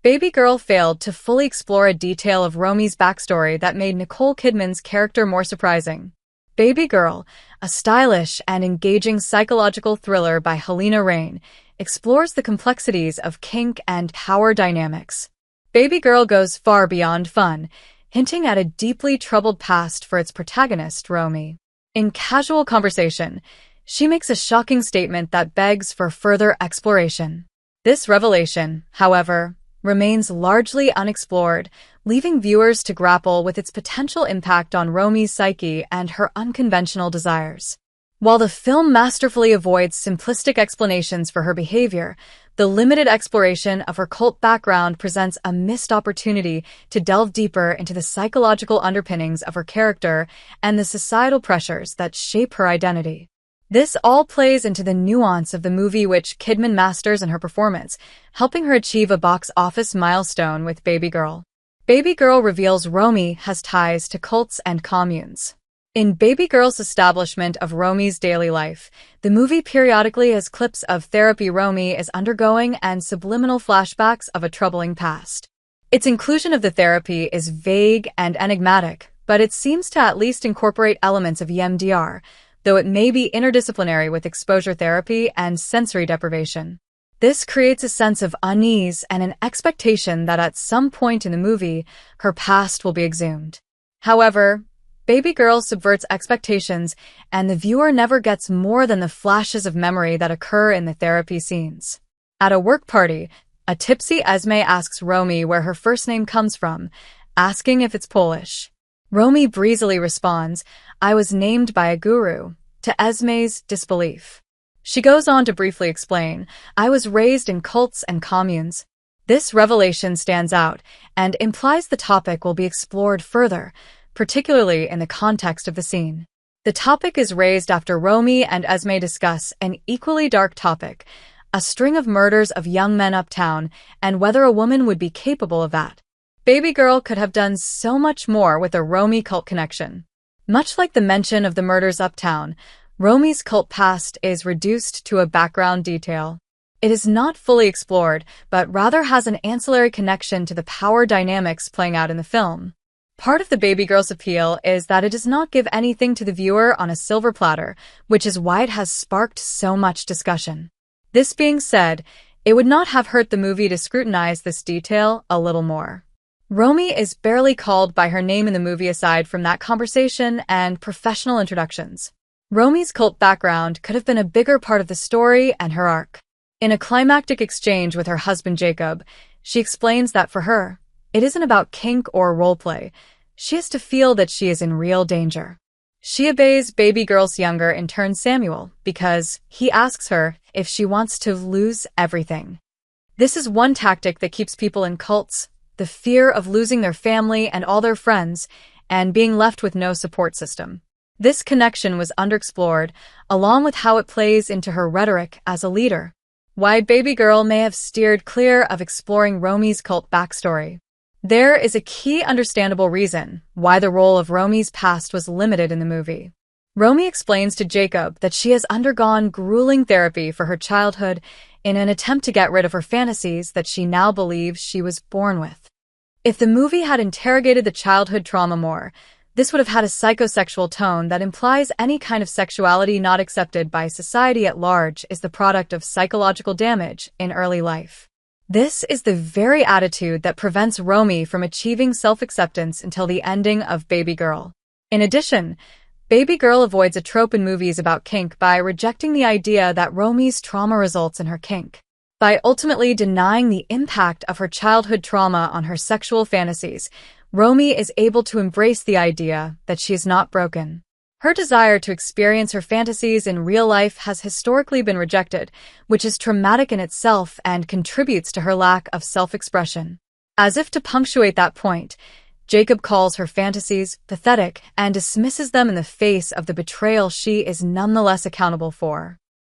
Babygirl failed to fully explore a detail of Romy's backstory that made Nicole Kidman's character more surprising. Babygirl, a stylish and engaging psychological thriller by Halina Reijn, explores the complexities of kink and power dynamics. Babygirl goes far beyond fun, hinting at a deeply troubled past for its protagonist, Romy. In casual conversation, she makes a shocking statement that begs for further exploration. This revelation, however, remains largely unexplored, leaving viewers to grapple with its potential impact on Romy's psyche and her unconventional desires. While the film masterfully avoids simplistic explanations for her behavior, the limited exploration of her cult background presents a missed opportunity to delve deeper into the psychological underpinnings of her character and the societal pressures that shape her identity. This all plays into the nuance of the movie which Kidman masters in her performance, helping her achieve a box office milestone with Babygirl. Babygirl reveals Romy has ties to cults and communes. In Babygirl's establishment of Romy's daily life, the movie periodically has clips of therapy Romy is undergoing and subliminal flashbacks of a troubling past. Its inclusion of the therapy is vague and enigmatic, but it seems to at least incorporate elements of EMDR, though it may be interdisciplinary with exposure therapy and sensory deprivation. This creates a sense of unease and an expectation that at some point in the movie, her past will be exhumed. However, Babygirl subverts expectations, and the viewer never gets more than the flashes of memory that occur in the therapy scenes. At a work party, a tipsy Esme asks Romy where her first name comes from, asking if it's Polish. Romy breezily responds, "I was named by a guru," to Esme's disbelief. She goes on to briefly explain, "I was raised in cults and communes." This revelation stands out and implies the topic will be explored further, particularly in the context of the scene. The topic is raised after Romy and Esme discuss an equally dark topic, a string of murders of young men uptown, and whether a woman would be capable of that. Babygirl could have done so much more with a Romy cult connection. Much like the mention of the murders uptown, Romy's cult past is reduced to a background detail. It is not fully explored, but rather has an ancillary connection to the power dynamics playing out in the film. Part of the Babygirl's appeal is that it does not give anything to the viewer on a silver platter, which is why it has sparked so much discussion. This being said, it would not have hurt the movie to scrutinize this detail a little more. Romy is barely called by her name in the movie aside from that conversation and professional introductions. Romy's cult background could have been a bigger part of the story and her arc. In a climactic exchange with her husband Jacob, she explains that for her, it isn't about kink or roleplay. She has to feel that she is in real danger. She obeys Babygirl's younger intern Samuel because he asks her if she wants to lose everything. This is one tactic that keeps people in cults, the fear of losing their family and all their friends, and being left with no support system. This connection was underexplored, along with how it plays into her rhetoric as a leader. Why Babygirl may have steered clear of exploring Romy's cult backstory. There is a key understandable reason why the role of Romy's past was limited in the movie. Romy explains to Jacob that she has undergone grueling therapy for her childhood in an attempt to get rid of her fantasies that she now believes she was born with. If the movie had interrogated the childhood trauma more, this would have had a psychosexual tone that implies any kind of sexuality not accepted by society at large is the product of psychological damage in early life. This is the very attitude that prevents Romy from achieving self-acceptance until the ending of Babygirl. In addition, Babygirl avoids a trope in movies about kink by rejecting the idea that Romy's trauma results in her kink. By ultimately denying the impact of her childhood trauma on her sexual fantasies, Romy is able to embrace the idea that she is not broken. Her desire to experience her fantasies in real life has historically been rejected, which is traumatic in itself and contributes to her lack of self-expression. As if to punctuate that point, Jacob calls her fantasies pathetic and dismisses them in the face of the betrayal she is nonetheless accountable for.